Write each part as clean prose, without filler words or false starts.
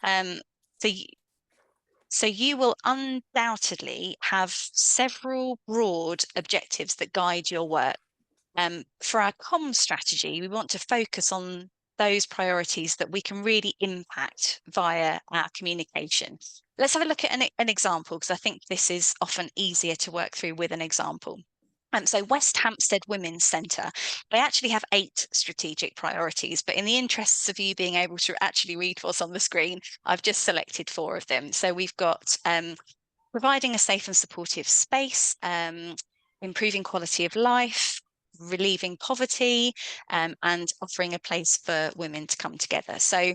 So so you will undoubtedly have several broad objectives that guide your work. For our comms strategy, we want to focus on those priorities that we can really impact via our communication. Let's have a look at an example, because I think this is often easier to work through with an example. So West Hampstead Women's Centre, they actually have 8 strategic priorities, but in the interests of you being able to actually read what's on the screen, I've just selected 4 of them. So we've got providing a safe and supportive space, improving quality of life, relieving poverty, and offering a place for women to come together. So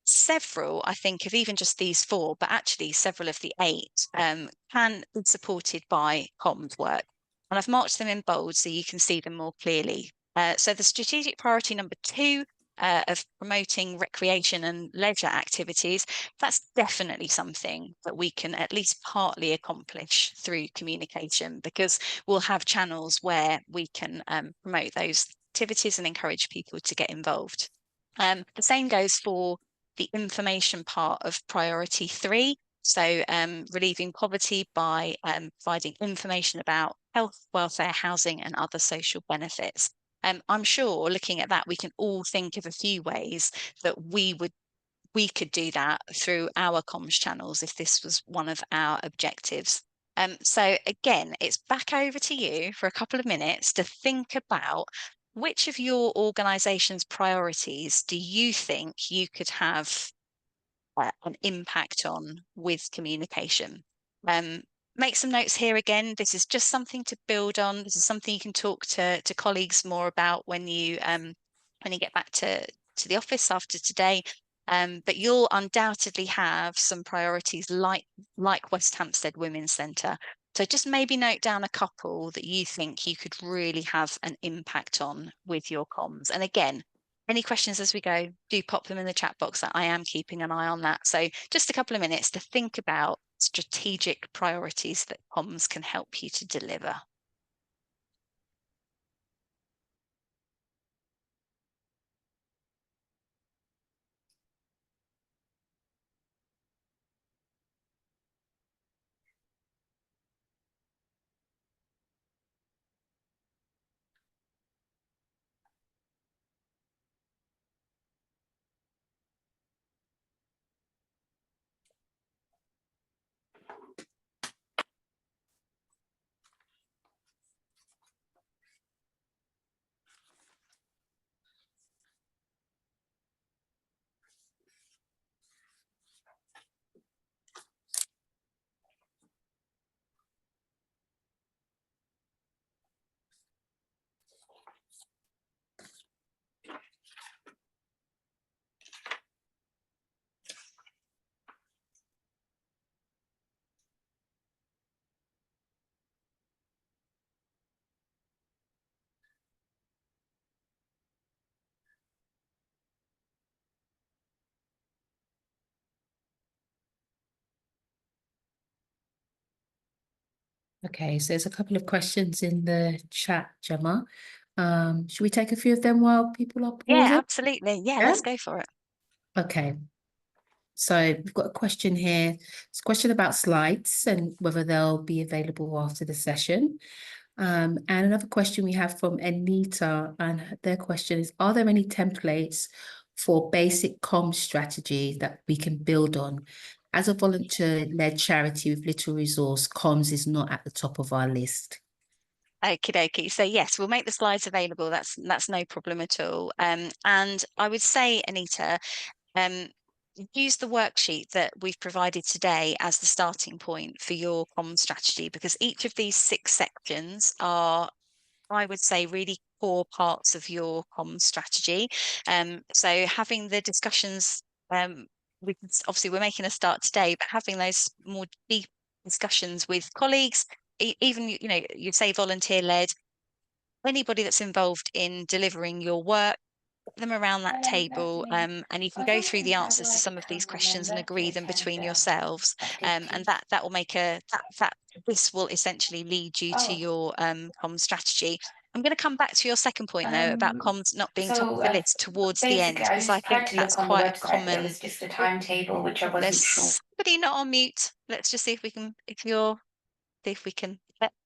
several, I think, of even just these 4, but actually several of the 8 can be supported by comms work. And I've marked them in bold so you can see them more clearly. So the strategic priority number 2 of promoting recreation and leisure activities, that's definitely something that we can at least partly accomplish through communication, because we'll have channels where we can promote those activities and encourage people to get involved. The same goes for the information part of priority 3. So relieving poverty by providing information about health, welfare, housing, and other social benefits. I'm sure looking at that, we can all think of a few ways that we could do that through our comms channels if this was one of our objectives. So again, it's back over to you for a couple of minutes to think about which of your organisation's priorities do you think you could have an impact on with communication. Make some notes here again. This is just something to build on. This is something you can talk to colleagues more about when you get back to the office after today. But you'll undoubtedly have some priorities like West Hampstead Women's Centre. So just maybe note down a couple that you think you could really have an impact on with your comms. And again, any questions as we go, do pop them in the chat box. I am keeping an eye on that. So just a couple of minutes to think about strategic priorities that comms can help you to deliver. Okay, so there's a couple of questions in the chat, Gemma. Should we take a few of them while people are pausing? Yeah, absolutely. Yeah, let's go for it. Okay. So we've got a question here. It's a question about slides and whether they'll be available after the session. And another question we have from Anita, and their question is, are there any templates for basic comms strategy that we can build on? As a volunteer-led charity with little resource, comms is not at the top of our list. Okie dokie. So yes, we'll make the slides available. That's no problem at all. And I would say, Anita, use the worksheet that we've provided today as the starting point for your comms strategy, because each of these 6 sections are, I would say, really core parts of your comms strategy. So having the discussions, obviously we're making a start today, but having those more deep discussions with colleagues, even, you say volunteer-led, anybody that's involved in delivering your work, get them around that table, and you can go through the answers to some of these questions and agree them between yourselves, and that will make this will essentially lead you to your comms strategy. I'm going to come back to your second point, though, about comms not being top of So the list towards the end, basically, I because I just tried think to that's look on the quite a website, but it common. was just a Oh, timetable, which I there's wasn't sure. somebody not on mute. Let's just see if we can, see if we can.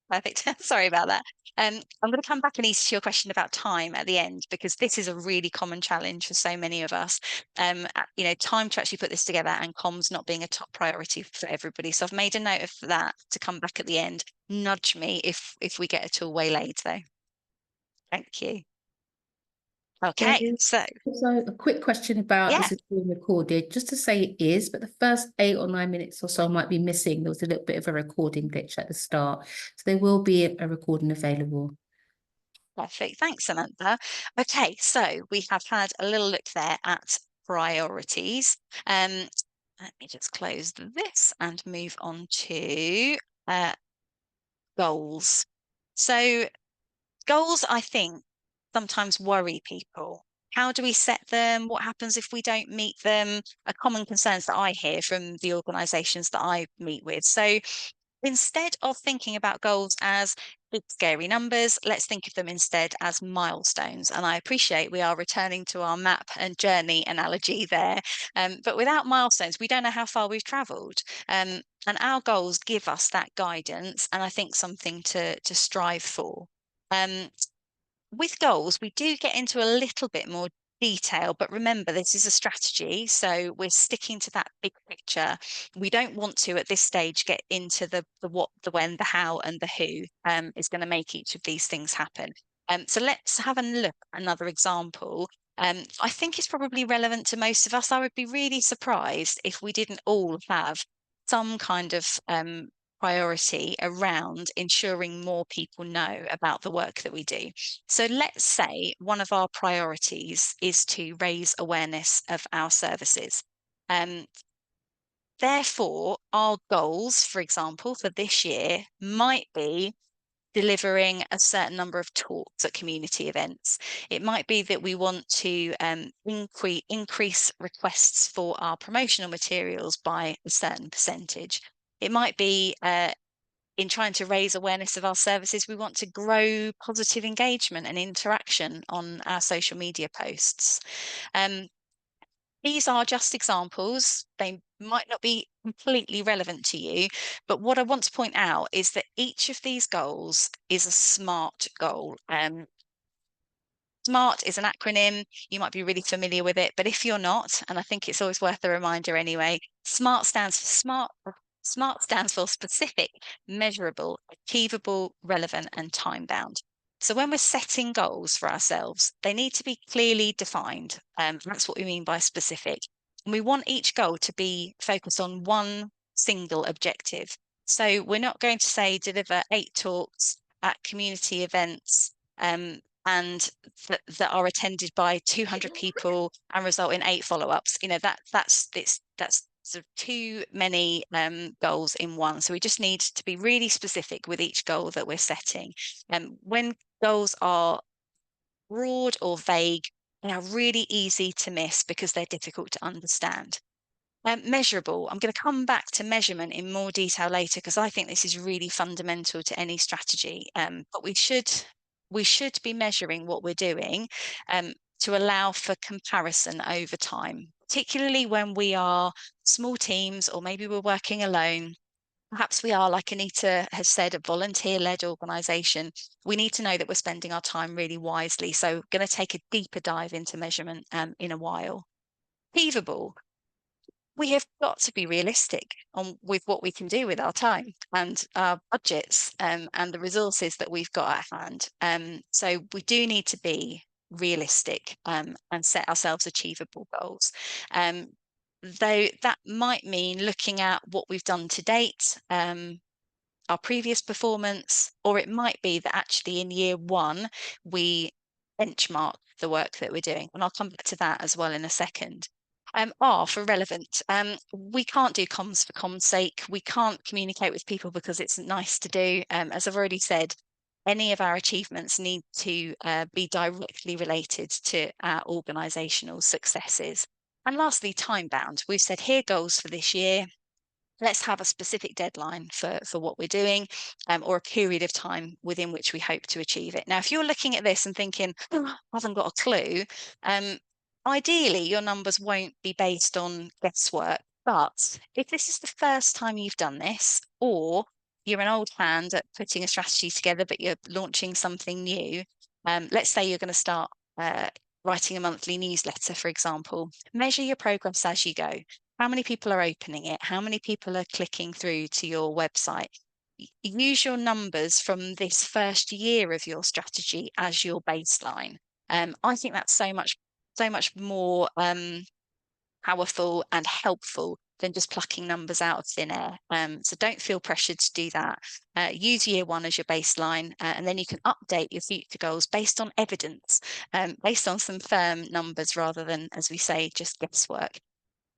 Perfect. Sorry about that. I'm going to come back, Anita, to your question about time at the end, because this is a really common challenge for so many of us. Time to actually put this together, and comms not being a top priority for everybody. So I've made a note of that to come back at the end. Nudge me if we get it all waylaid, though. Thank you. Okay, so a quick question about, yeah, is it being recorded? Just to say it is, but the first 8 or 9 minutes or so might be missing. There was a little bit of a recording glitch at the start. So there will be a recording available. perfect. Thanks, Samantha. Okay, so we have had a little look there at priorities. Let me just close this and move on to goals. So goals, I think, sometimes worry people. How do we set them? What happens if we don't meet them? Are common concerns that I hear from the organisations that I meet with. So instead of thinking about goals as big, scary numbers, let's think of them instead as milestones. And I appreciate we are returning to our map and journey analogy there. But without milestones, we don't know how far we've travelled. And our goals give us that guidance, and I think something to strive for. With goals, we do get into a little bit more detail, but remember, this is a strategy, so we're sticking to that big picture. We don't want to, at this stage, get into the what, the when, the how, and the who is going to make each of these things happen. So let's have a look at another example. I think it's probably relevant to most of us. I would be really surprised if we didn't all have some kind of priority around ensuring more people know about the work that we do. So let's say one of our priorities is to raise awareness of our services. Therefore, our goals, for example, for this year might be delivering a certain number of talks at community events. It might be that we want to increase requests for our promotional materials by a certain percentage. It might be in trying to raise awareness of our services, we want to grow positive engagement and interaction on our social media posts. These are just examples. They might not be completely relevant to you, but what I want to point out is that each of these goals is a SMART goal. SMART is an acronym. You might be really familiar with it, but if you're not, and I think it's always worth a reminder anyway, SMART stands for specific, measurable, achievable, relevant, and time bound. So when we're setting goals for ourselves, they need to be clearly defined. That's what we mean by specific. And we want each goal to be focused on one single objective. So we're not going to say deliver 8 talks at community events and that are attended by 200 people and result in 8 follow-ups. That's sort of too many goals in one. So we just need to be really specific with each goal that we're setting. When goals are broad or vague, they are really easy to miss because they're difficult to understand. Measurable. I'm going to come back to measurement in more detail later because I think this is really fundamental to any strategy. But we should be measuring what we're doing to allow for comparison over time, particularly when we are small teams or maybe we're working alone. Perhaps we are, like Anita has said, a volunteer-led organisation. We need to know that we're spending our time really wisely. So I'm going to take a deeper dive into measurement in a while. Achievable. We have got to be realistic with what we can do with our time and our budgets and the resources that we've got at hand. So we do need to be realistic and set ourselves achievable goals. Though that might mean looking at what we've done to date, our previous performance, or it might be that actually in year 1, we benchmark the work that we're doing. And I'll come back to that as well in a second. R for relevant. We can't do comms for comms sake. We can't communicate with people because it's nice to do. As I've already said, any of our achievements need to be directly related to our organisational successes. And lastly, time bound. We've said here goals for this year. let's have a specific deadline for what we're doing, or a period of time within which we hope to achieve it. Now, if you're looking at this and thinking, oh, I haven't got a clue, ideally your numbers won't be based on guesswork. But if this is the first time you've done this, or you're an old hand at putting a strategy together, but you're launching something new, let's say you're going to start writing a monthly newsletter, for example, measure your progress as you go. How many people are opening it? How many people are clicking through to your website? Use your numbers from this first year of your strategy as your baseline. I think that's so much more powerful and helpful than just plucking numbers out of thin air. So don't feel pressured to do that. Use year one as your baseline, and then you can update your future goals based on evidence, based on some firm numbers rather than, as we say, just guesswork.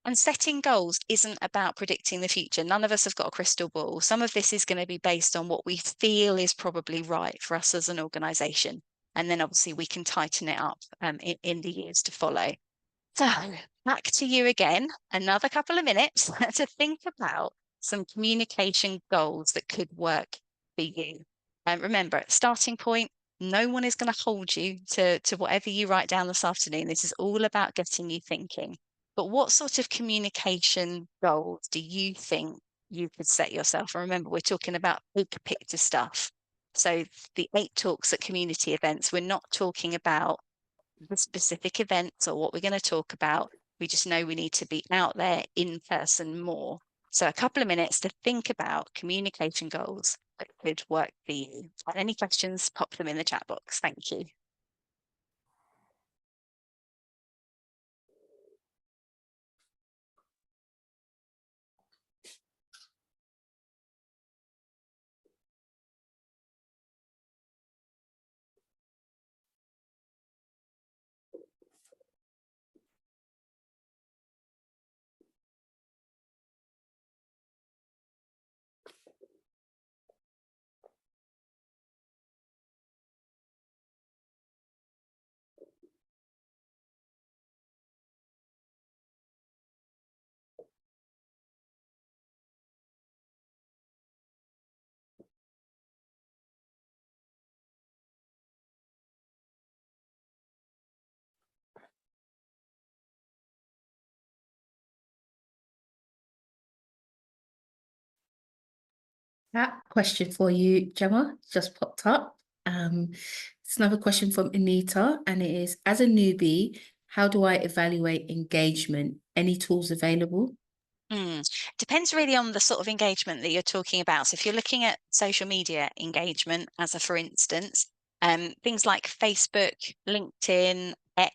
And setting goals isn't about predicting the future. None of us have got a crystal ball. Some of this is going to be based on what we feel is probably right for us as an organisation. And then obviously we can tighten it up in the years to follow. So back to you again, another couple of minutes to think about some communication goals that could work for you. And remember, starting point, no one is going to hold you to whatever you write down this afternoon. This is all about getting you thinking. But what sort of communication goals do you think you could set yourself? And remember, we're talking about big picture stuff. So the 8 talks at community events, we're not talking about the specific events or what we're going to talk about. We just know we need to be out there in person more. So a couple of minutes to think about communication goals that could work for you. And any questions, pop them in the chat box. Thank you. That question for you, Gemma, just popped up. It's another question from Anita, and it is, as a newbie, how do I evaluate engagement? Any tools available? Depends really on the sort of engagement that you're talking about. So if you're looking at social media engagement, as a for instance, things like Facebook, LinkedIn, X,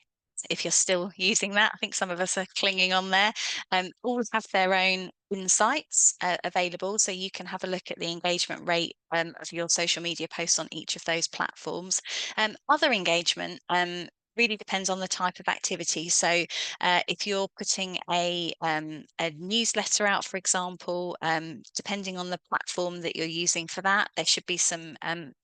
if you're still using that, I think some of us are clinging on there, all have their own insights available. So you can have a look at the engagement rate of your social media posts on each of those platforms. Other engagement really depends on the type of activity. So if you're putting a newsletter out, for example, depending on the platform that you're using for that, there should be some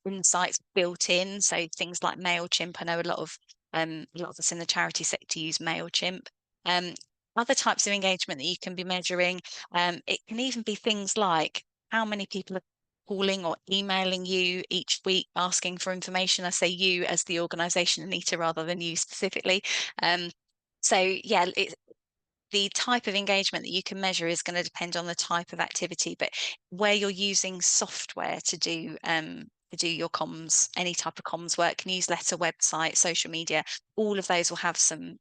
insights built in. So things like MailChimp, I know a lot of us in the charity sector use MailChimp. Other types of engagement that you can be measuring, it can even be things like how many people are calling or emailing you each week asking for information. I say you as the organisation, Anita, rather than you specifically. So yeah, the type of engagement that you can measure is going to depend on the type of activity, but where you're using software to do your comms, any type of comms work, newsletter, website, social media, all of those will have some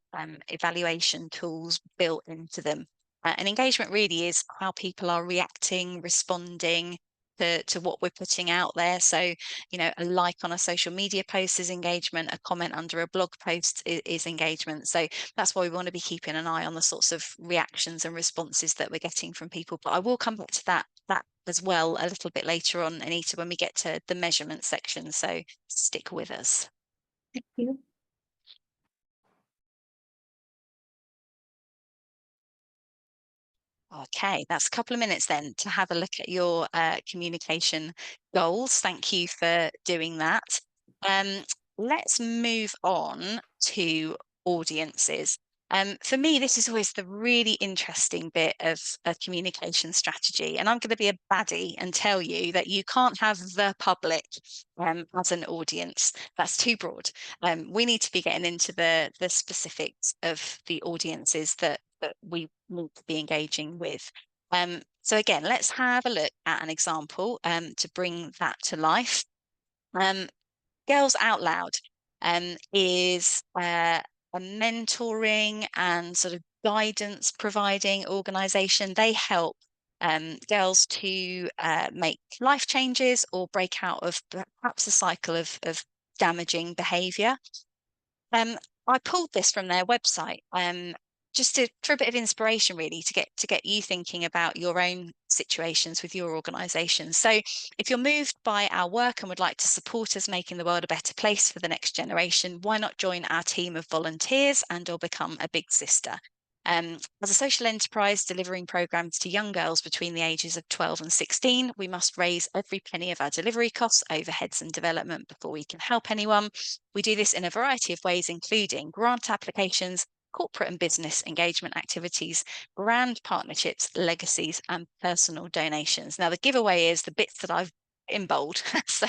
evaluation tools built into them. And engagement really is how people are reacting, responding to what we're putting out there. So, you know, a like on a social media post is engagement, a comment under a blog post is engagement. So that's why we want to be keeping an eye on the sorts of reactions and responses that we're getting from people. But I will come back to that as well a little bit later on, Anita, when we get to the measurement section. So stick with us. Thank you. Okay, that's a couple of minutes then to have a look at your communication goals. Thank you for doing that. Let's move on to audiences. For me, this is always the really interesting bit of a communication strategy. And I'm going to be a baddie and tell you that you can't have the public as an audience. That's too broad. We need to be getting into the specifics of the audiences that we need to be engaging with. So again, let's have a look at an example to bring that to life. Girls Out Loud is a mentoring and sort of guidance providing organization. They help girls to make life changes or break out of perhaps a cycle of damaging behavior. I pulled this from their website, just for a bit of inspiration, really, to get you thinking about your own situations with your organisation. So, if you're moved by our work and would like to support us making the world a better place for the next generation, why not join our team of volunteers and/or become a big sister? As a social enterprise delivering programs to young girls between the ages of 12 and 16, we must raise every penny of our delivery costs, overheads and development before we can help anyone. We do this in a variety of ways, including grant applications, corporate and business engagement activities, brand partnerships, legacies and personal donations. Now, the giveaway is the bits that I've in bold. So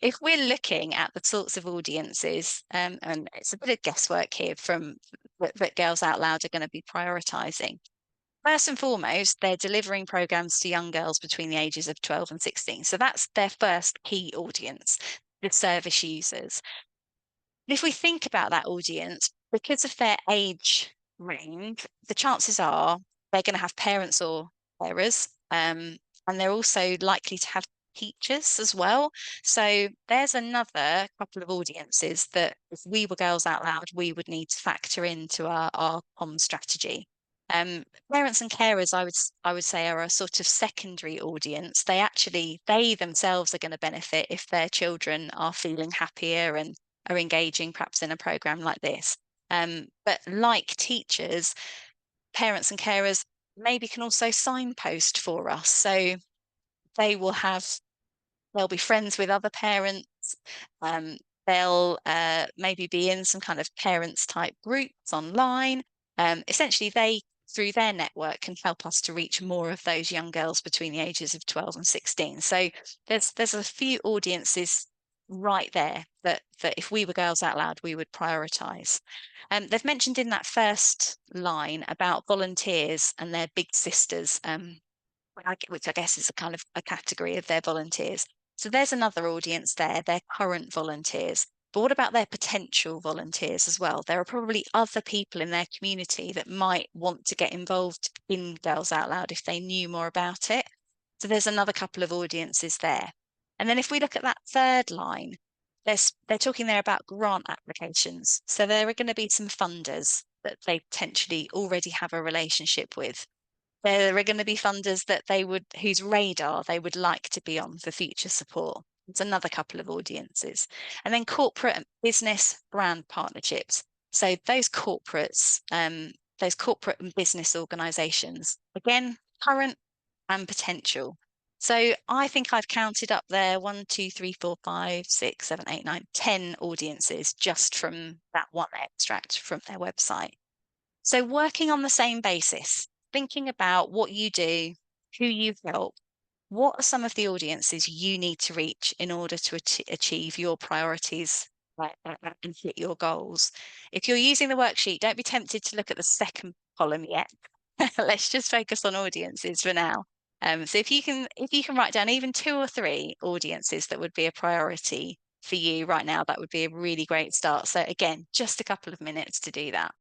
if we're looking at the sorts of audiences, and it's a bit of guesswork here from that Girls Out Loud are going to be prioritising. First and foremost, they're delivering programs to young girls between the ages of 12 and 16. So that's their first key audience, the service users. And if we think about that audience, because of their age range, the chances are they're going to have parents or carers, and they're also likely to have teachers as well. So there's another couple of audiences that if we were Girls Out Loud, we would need to factor into our comm strategy. Parents and carers, I would say, are a sort of secondary audience. They themselves are going to benefit if their children are feeling happier and are engaging perhaps in a program like this. But like teachers, parents and carers maybe can also signpost for us. So they'll be friends with other parents. They'll maybe be in some kind of parents type groups online. Essentially, they, through their network, can help us to reach more of those young girls between the ages of 12 and 16. So there's a few audiences right there that if we were Girls Out Loud, we would prioritise. They've mentioned in that first line about volunteers and their big sisters, which I guess is a kind of a category of their volunteers. So there's another audience there, their current volunteers. But what about their potential volunteers as well? There are probably other people in their community that might want to get involved in Girls Out Loud if they knew more about it. So there's another couple of audiences there. And then if we look at that third line, they're talking there about grant applications. So there are going to be some funders that they potentially already have a relationship with. There are going to be funders that whose radar they would like to be on for future support. It's another couple of audiences. And then corporate and business brand partnerships. So those corporates, those corporate and business organizations, again, current and potential. So I think I've counted up there 1, 2, 3, 4, 5, 6, 7, 8, 9, 10 audiences just from that one extract from their website. So working on the same basis, thinking about what you do, who you help, what are some of the audiences you need to reach in order to achieve your priorities and hit your goals. If you're using the worksheet, don't be tempted to look at the second column yet. Let's just focus on audiences for now. So if you can write down even 2 or 3 audiences that would be a priority for you right now, that would be a really great start. So again, just a couple of minutes to do that.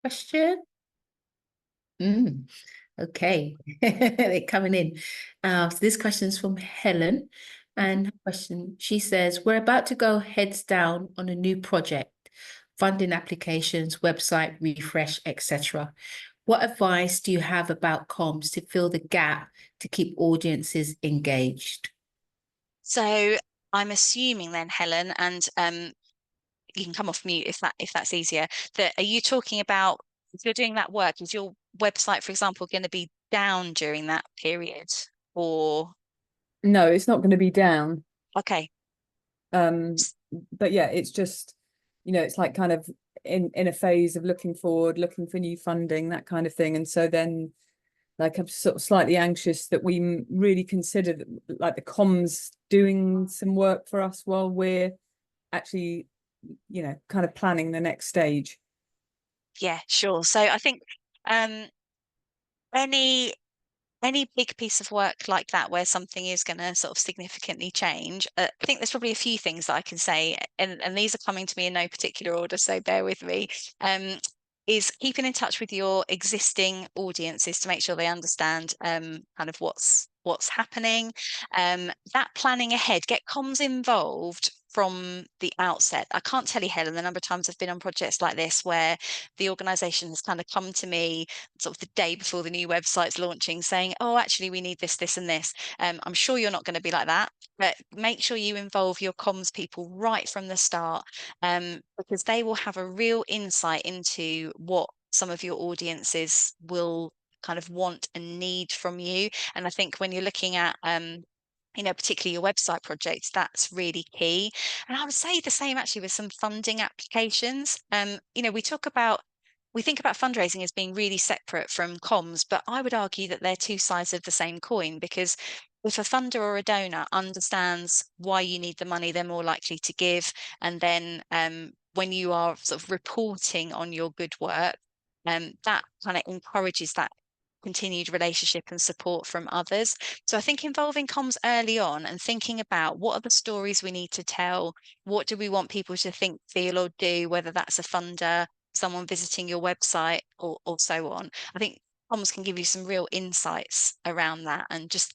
Question? Okay, they're coming in. So this question is from Helen, and her question, she says, we're about to go heads down on a new project, funding applications, website refresh, etc. What advice do you have about comms to fill the gap to keep audiences engaged? So I'm assuming then, Helen, and you can come off mute if that's easier. That are you talking about if you're doing that work? Is your website, for example, going to be down during that period, or No, it's not going to be down. okay. But yeah, it's just, it's like kind of in a phase of looking forward, looking for new funding, that kind of thing. And so then, like, I'm sort of slightly anxious that we really consider like the comms doing some work for us while we're actually, kind of planning the next stage. Yeah, sure. So I think um any any big piece of work like that where something is going to sort of significantly change, I think there's probably a few things that I can say, and these are coming to me in no particular order, so bear with me. Is keeping in touch with your existing audiences to make sure they understand kind of what's happening. That planning ahead, get comms involved from the outset. I can't tell you, Helen, the number of times I've been on projects like this where the organisation has kind of come to me sort of the day before the new website's launching saying, oh, actually, we need this, this, and this. I'm sure you're not going to be like that, but make sure you involve your comms people right from the start, because they will have a real insight into what some of your audiences will kind of want and need from you. And I think when you're looking at particularly your website projects, that's really key. And I would say the same actually with some funding applications. We think about fundraising as being really separate from comms, but I would argue that they're two sides of the same coin, because if a funder or a donor understands why you need the money, they're more likely to give. And then when you are sort of reporting on your good work, that kind of encourages that continued relationship and support from others. So I think involving comms early on and thinking about what are the stories we need to tell, what do we want people to think, feel, or do, whether that's a funder, someone visiting your website, or so on. I think comms can give you some real insights around that, and just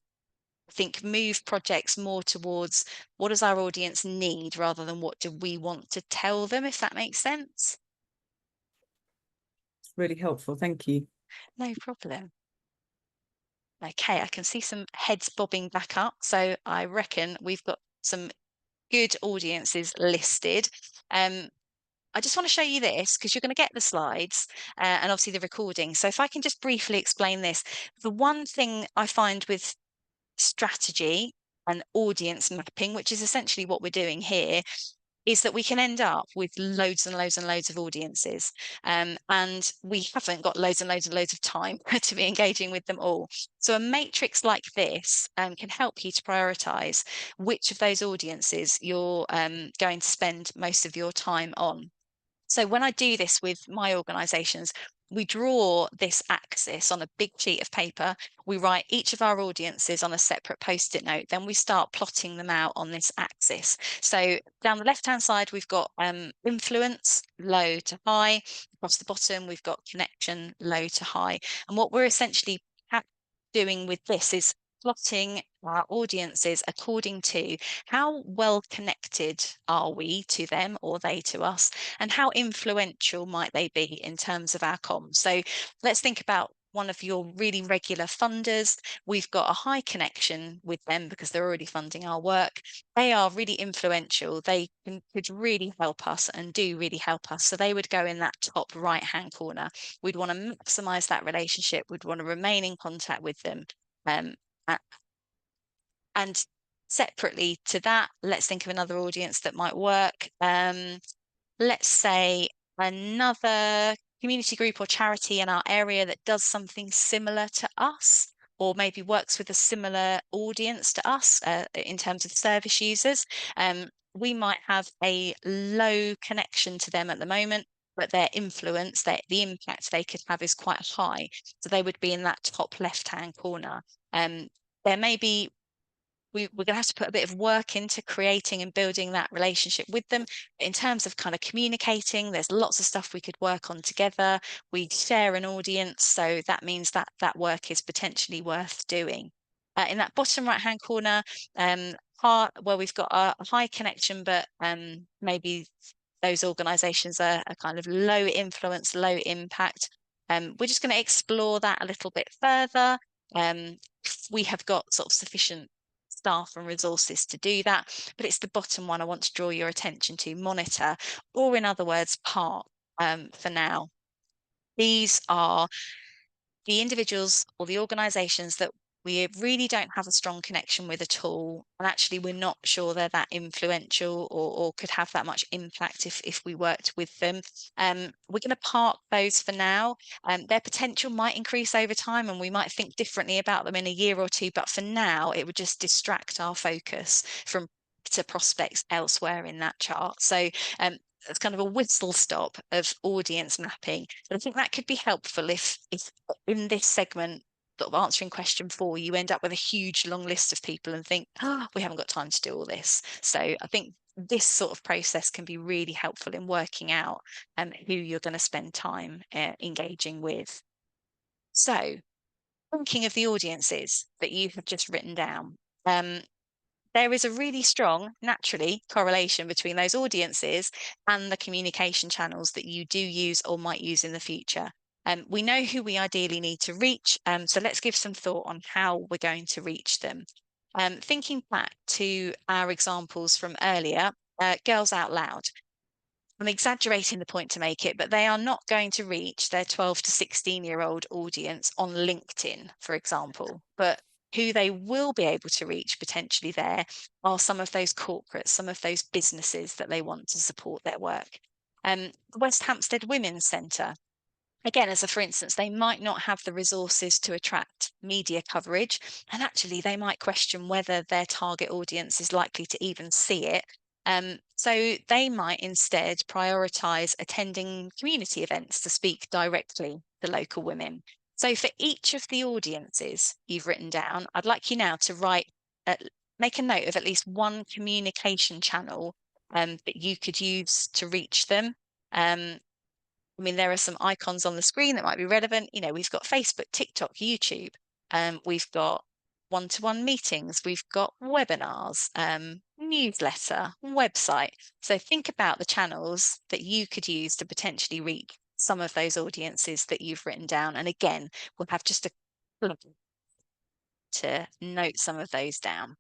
think move projects more towards what does our audience need rather than what do we want to tell them, if that makes sense. It's really helpful. Thank you. No problem. Okay, I can see some heads bobbing back up, so I reckon we've got some good audiences listed. I just want to show you this because you're going to get the slides and obviously the recording. So if I can just briefly explain this, the one thing I find with strategy and audience mapping, which is essentially what we're doing here, is that we can end up with loads and loads and loads of audiences. And we haven't got loads and loads and loads of time to be engaging with them all. So a matrix like this can help you to prioritize which of those audiences you're going to spend most of your time on. So when I do this with my organisations, we draw this axis on a big sheet of paper. We write each of our audiences on a separate post-it note. Then we start plotting them out on this axis. So down the left-hand side, we've got influence, low to high. Across the bottom, we've got connection, low to high. And what we're essentially doing with this is plotting our audiences according to how well connected are we to them or they to us, and how influential might they be in terms of our comms. So let's think about one of your really regular funders. We've got a high connection with them because they're already funding our work. They are really influential. They could really help us and do really help us. So they would go in that top right-hand corner. We'd want to maximize that relationship. We'd want to remain in contact with them. And separately to that, let's think of another audience that might work. Let's say another community group or charity in our area that does something similar to us, or maybe works with a similar audience to us in terms of service users. We might have a low connection to them at the moment, but their influence, the impact they could have is quite high. So they would be in that top left-hand corner. There may be we're going to have to put a bit of work into creating and building that relationship with them. In terms of kind of communicating, there's lots of stuff we could work on together. We share an audience, so that means that that work is potentially worth doing. In that bottom right hand corner, where we've got a high connection, but maybe those organisations are kind of low influence, low impact. We're just going to explore that a little bit further. We have got sort of sufficient staff and resources to do that, but it's the bottom one I want to draw your attention to: monitor, or in other words, park, for now. These are the individuals or the organisations that we really don't have a strong connection with at all, and actually we're not sure they're that influential or could have that much impact if we worked with them. We're going to park those for now. Their potential might increase over time, and we might think differently about them in a year or two, but for now it would just distract our focus from to prospects elsewhere in that chart. So it's kind of a whistle stop of audience mapping. But I think that could be helpful if in this segment sort of answering question 4, you end up with a huge long list of people and think, oh, we haven't got time to do all this. So I think this sort of process can be really helpful in working out who you're going to spend time engaging with. So thinking of the audiences that you have just written down, there is a really strong, naturally, correlation between those audiences and the communication channels that you do use or might use in the future. We know who we ideally need to reach, so let's give some thought on how we're going to reach them. Thinking back to our examples from earlier, Girls Out Loud. I'm exaggerating the point to make it, but they are not going to reach their 12 to 16-year-old audience on LinkedIn, for example, but who they will be able to reach potentially there are some of those corporates, some of those businesses that they want to support their work. The West Hampstead Women's Centre, again, as a for instance, they might not have the resources to attract media coverage, and actually they might question whether their target audience is likely to even see it. So they might instead prioritise attending community events to speak directly to local women. So for each of the audiences you've written down, I'd like you now to make a note of at least one communication channel that you could use to reach them. I mean, there are some icons on the screen that might be relevant. You know, we've got Facebook, TikTok, YouTube. We've got one-to-one meetings. We've got webinars, newsletter, website. So think about the channels that you could use to potentially reach some of those audiences that you've written down. And again, we'll have just a to note some of those down.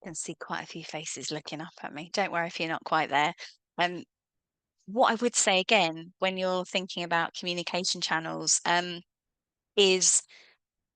Can see quite a few faces looking up at me. Don't worry if you're not quite there. What I would say again, when you're thinking about communication channels, is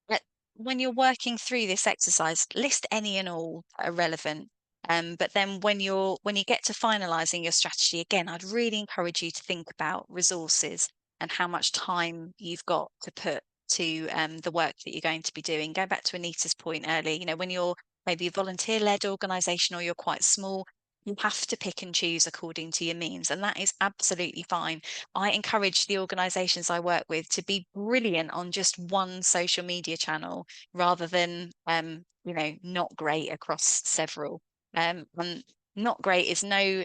that when you're working through this exercise, list any and all that are relevant. But then when you get to finalizing your strategy, again, I'd really encourage you to think about resources and how much time you've got to put to the work that you're going to be doing. Go back to Anita's point earlier, you know, when you're maybe a volunteer-led organisation or you're quite small, you have to pick and choose according to your means, and that is absolutely fine. I encourage the organisations I work with to be brilliant on just one social media channel rather than, you know, not great across several. And not great is no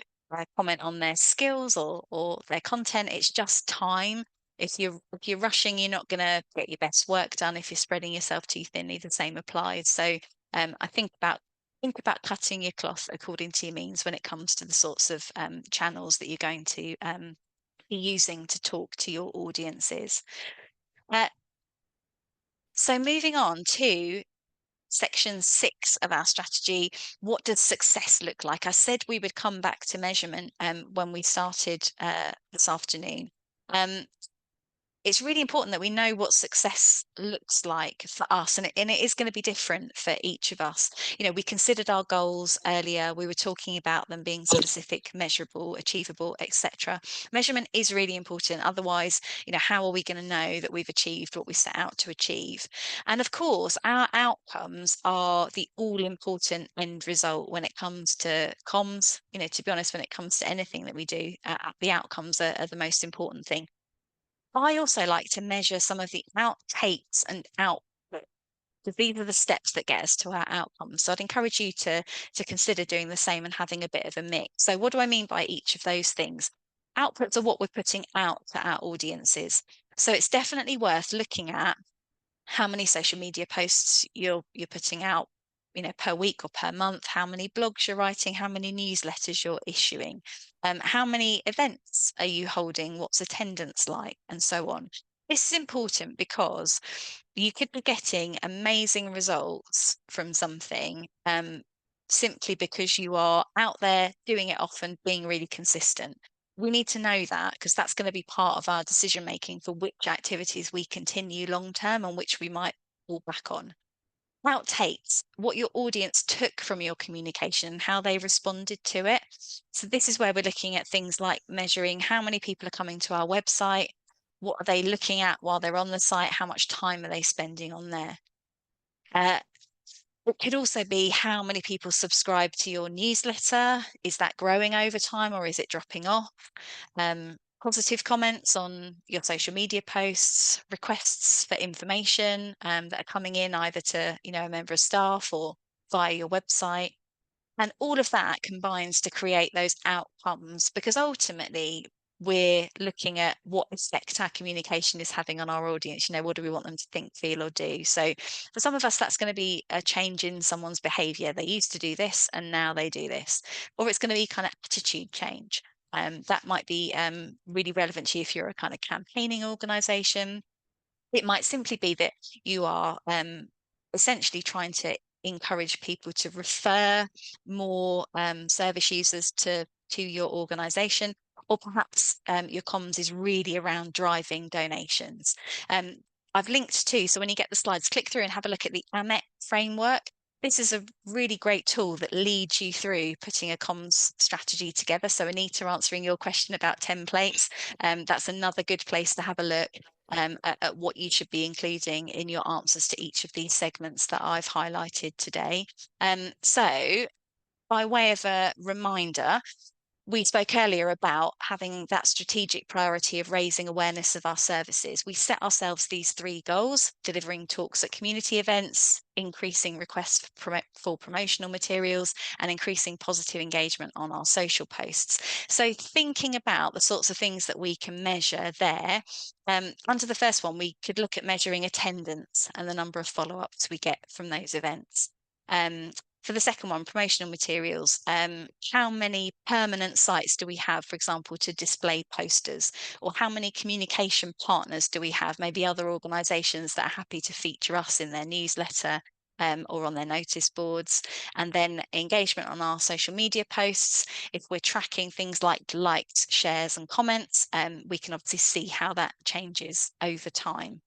comment on their skills or their content. It's just time. If you're rushing, you're not going to get your best work done. If you're spreading yourself too thinly, the same applies. So I think about think about cutting your cloth according to your means when it comes to the sorts of channels that you're going to be using to talk to your audiences. So moving on to section 6 of our strategy, what does success look like? I said we would come back to measurement when we started this afternoon. It's really important that we know what success looks like for us, and it is going to be different for each of us. We considered our goals earlier. We were talking about them being specific, measurable, achievable, etc. Measurement is really important. Otherwise, how are we going to know that we've achieved what we set out to achieve? And of course, our outcomes are the all-important end result when it comes to comms. To be honest, when it comes to anything that we do, the outcomes are the most important thing. I also like to measure some of the outtakes and output, because these are the steps that get us to our outcomes. So I'd encourage you to consider doing the same and having a bit of a mix. So what do I mean by each of those things? Outputs are what we're putting out to our audiences. So it's definitely worth looking at how many social media posts you're putting out, per week or per month, how many blogs you're writing, how many newsletters you're issuing, how many events are you holding, what's attendance like, and so on. This is important because you could be getting amazing results from something simply because you are out there doing it often, being really consistent. We need to know that, because that's going to be part of our decision making for which activities we continue long term and which we might fall back on. Outtakes, what your audience took from your communication and how they responded to it. So this is where we're looking at things like measuring how many people are coming to our website, what are they looking at while they're on the site, how much time are they spending on there. It could also be how many people subscribe to your newsletter. Is that growing over time, or is it dropping off? Positive comments on your social media posts, requests for information that are coming in either to a member of staff or via your website. And all of that combines to create those outcomes, because ultimately we're looking at what effect our communication is having on our audience. What do we want them to think, feel, or do? So for some of us, that's going to be a change in someone's behavior. They used to do this and now they do this. Or it's going to be kind of attitude change. That might be really relevant to you if you're a kind of campaigning organization. It might simply be that you are essentially trying to encourage people to refer more service users to your organization, or perhaps your comms is really around driving donations. I've linked to, so when you get the slides, click through and have a look at the AMET framework. This is a really great tool that leads you through putting a comms strategy together. So Anita, answering your question about templates, that's another good place to have a look at what you should be including in your answers to each of these segments that I've highlighted today. So by way of a reminder, we spoke earlier about having that strategic priority of raising awareness of our services. We set ourselves these 3 goals: delivering talks at community events, increasing requests for promotional materials, and increasing positive engagement on our social posts. So thinking about the sorts of things that we can measure there, under the first one, we could look at measuring attendance and the number of follow-ups we get from those events. For the second one, promotional materials, how many permanent sites do we have, for example, to display posters? Or how many communication partners do we have, maybe other organisations that are happy to feature us in their newsletter or on their notice boards? And then engagement on our social media posts. If we're tracking things like likes, shares and comments, we can obviously see how that changes over time.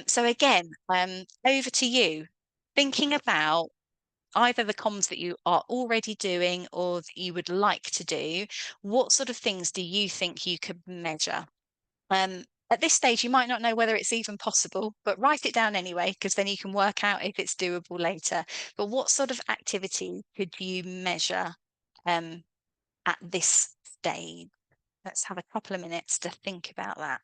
So again, over to you. Thinking about either the comms that you are already doing or that you would like to do, what sort of things do you think you could measure? At this stage, you might not know whether it's even possible, but write it down anyway, because then you can work out if it's doable later. But what sort of activity could you measure at this stage? Let's have a couple of minutes to think about that.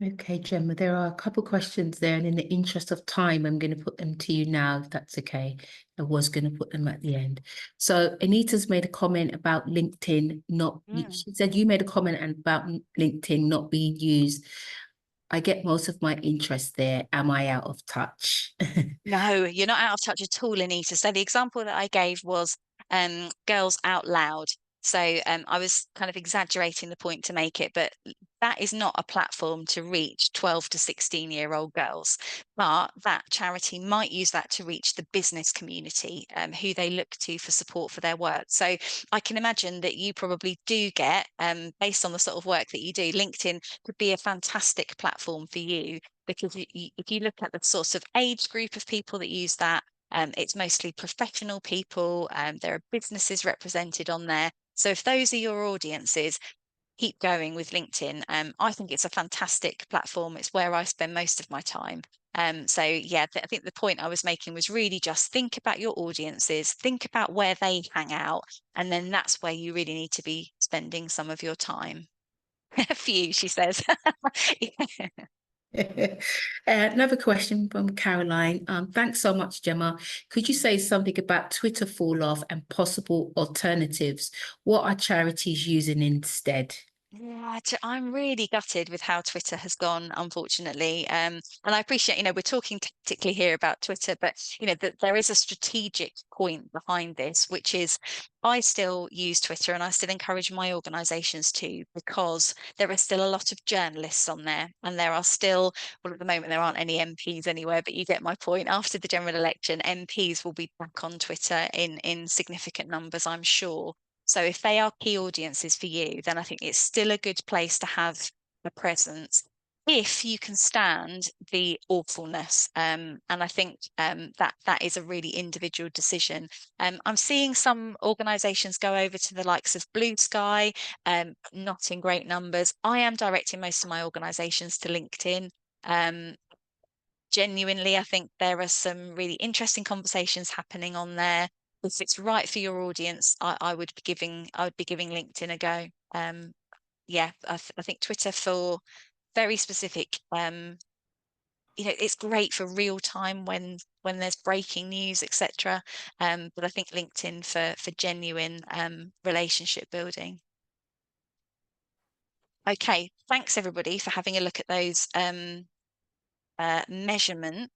Okay, Gemma, there are a couple questions there, and in the interest of time, I'm going to put them to you now, if that's okay. I was going to put them at the end. So Anita's made a comment about LinkedIn not, she said you made a comment about LinkedIn not being used. I get most of my interest there. Am I out of touch? No, you're not out of touch at all, Anita. So the example that I gave was Girls Out Loud. So I was kind of exaggerating the point to make it, but that is not a platform to reach 12 to 16-year-old girls. But that charity might use that to reach the business community who they look to for support for their work. So I can imagine that you probably do get, based on the sort of work that you do, LinkedIn could be a fantastic platform for you, because if you look at the sorts of age group of people that use that, it's mostly professional people. There are businesses represented on there. So if those are your audiences, keep going with LinkedIn. I think it's a fantastic platform. It's where I spend most of my time. So yeah, I think the point I was making was really just think about your audiences, think about where they hang out, and then that's where you really need to be spending some of your time. For you, she says. Another question from Caroline. Thanks so much, Gemma. Could you say something about Twitter fall off and possible alternatives? What are charities using instead? Yeah, I'm really gutted with how Twitter has gone, unfortunately. And I appreciate, we're talking tactically here about Twitter, but that there is a strategic point behind this, which is I still use Twitter and I still encourage my organisations to, because there are still a lot of journalists on there, and there are still, well, at the moment there aren't any MPs anywhere, but you get my point. After the general election, MPs will be back on Twitter in significant numbers, I'm sure. So if they are key audiences for you, then I think it's still a good place to have a presence if you can stand the awfulness. And I think that is a really individual decision. I'm seeing some organisations go over to the likes of Blue Sky, not in great numbers. I am directing most of my organisations to LinkedIn. Genuinely, I think there are some really interesting conversations happening on there. If it's right for your audience, I would be giving LinkedIn a go. Yeah, I think Twitter for very specific, it's great for real time when there's breaking news, etc. But I think LinkedIn for genuine relationship building. Okay, thanks everybody for having a look at those measurements.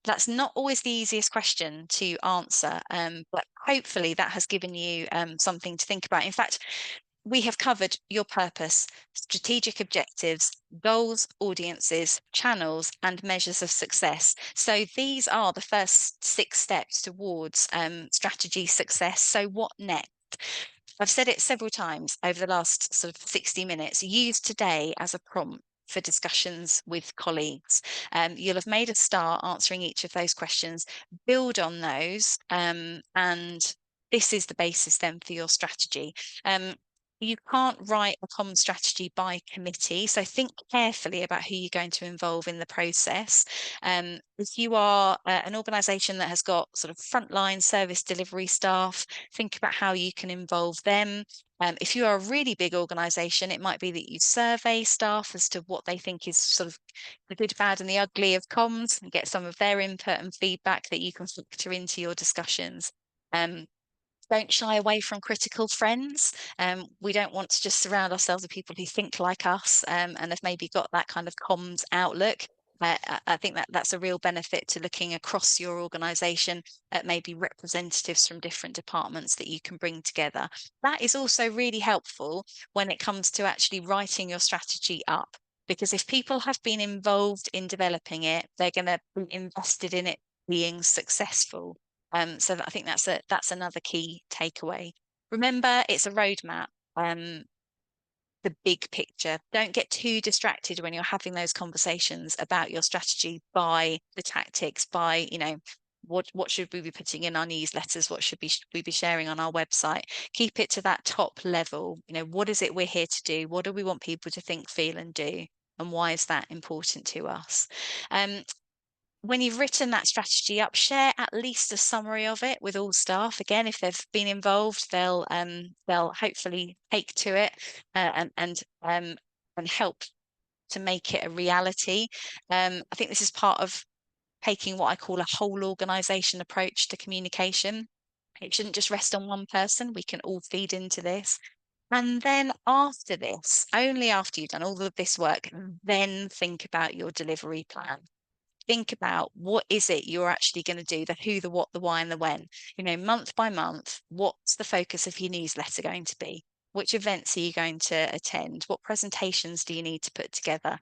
That's not always the easiest question to answer, but hopefully that has given you something to think about. In fact, we have covered your purpose, strategic objectives, goals, audiences, channels, and measures of success. So these are the first 6 steps towards strategy success. So what next? I've said it several times over the last sort of 60 minutes. Use today as a prompt for discussions with colleagues. You'll have made a start answering each of those questions, build on those, and this is the basis then for your strategy. You can't write a common strategy by committee, so think carefully about who you're going to involve in the process. If you are an organisation that has got sort of frontline service delivery staff, think about how you can involve them. If you are a really big organisation, it might be that you survey staff as to what they think is sort of the good, bad and the ugly of comms, and get some of their input and feedback that you can factor into your discussions. Don't shy away from critical friends. We don't want to just surround ourselves with people who think like us and have maybe got that kind of comms outlook. I think that's a real benefit to looking across your organisation at maybe representatives from different departments that you can bring together. That is also really helpful when it comes to actually writing your strategy up, because if people have been involved in developing it, they're going to be invested in it being successful. So I think that's another key takeaway. Remember, it's a roadmap. The big picture. Don't get too distracted when you're having those conversations about your strategy by the tactics, by, what should we be putting in our newsletters? What should we be sharing on our website? Keep it to that top level. What is it we're here to do? What do we want people to think, feel, and do? And why is that important to us? When you've written that strategy up, share at least a summary of it with all staff. Again, if they've been involved, they'll hopefully take to it and help to make it a reality. I think this is part of taking what I call a whole organisation approach to communication. It shouldn't just rest on one person. We can all feed into this. And then after this, only after you've done all of this work, then think about your delivery plan. Think about what is it you're actually going to do, the who, the what, the why, and the when. You know, month by month, what's the focus of your newsletter going to be? Which events are you going to attend? What presentations do you need to put together?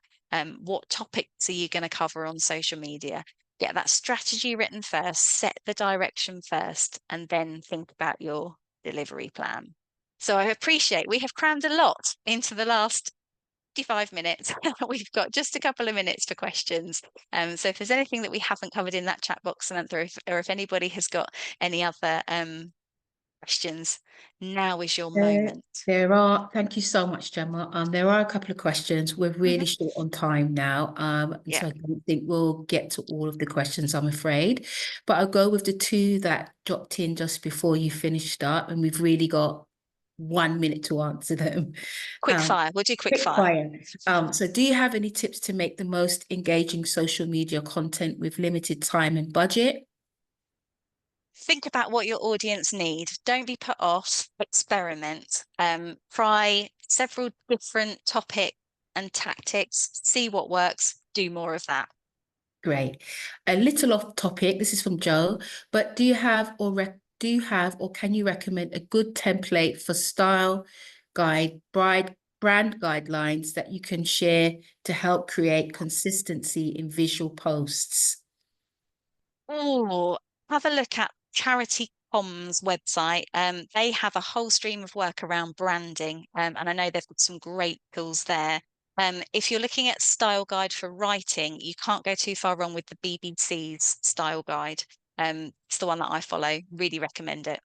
What topics are you going to cover on social media? Get that strategy written first, set the direction first, and then think about your delivery plan. So I appreciate we have crammed a lot into the last 55 minutes. We've got just a couple of minutes for questions. So if there's anything that we haven't covered in that chat box, Samantha, or if anybody has got any other questions, now is your moment. Thank you so much, Gemma. There are a couple of questions. We're really short on time now. Yeah. So I don't think we'll get to all of the questions, I'm afraid. But I'll go with the two that dropped in just before you finished up, and we've really got 1 minute to answer them. Quick fire. We'll do quick fire. So do you have any tips to make the most engaging social media content with limited time and budget? Think about what your audience need. Don't be put off. Experiment. Try several different topics and tactics. See what works. Do more of that. Great. A little off topic. This is from Joe. But do you have or can you recommend a good template for style guide, brand guidelines that you can share to help create consistency in visual posts? Oh, have a look at Charity Com's website. They have a whole stream of work around branding, and I know they've got some great tools there. If you're looking at style guide for writing, you can't go too far wrong with the BBC's style guide. It's the one that I follow. Really recommend it.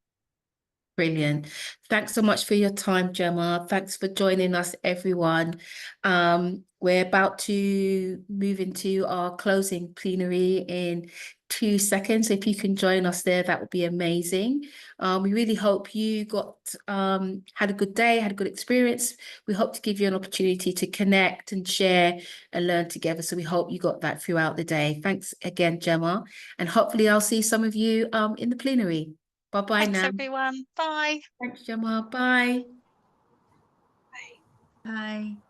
Brilliant. Thanks so much for your time, Gemma. Thanks for joining us, everyone. We're about to move into our closing plenary in 2 seconds. If you can join us there, that would be amazing. We really hope you had a good day, had a good experience. We hope to give you an opportunity to connect and share and learn together. So we hope you got that throughout the day. Thanks again, Gemma. And hopefully I'll see some of you in the plenary. Bye-bye Thanks, now. everyone. Bye. Thanks, Gemma. Bye. Bye. Bye.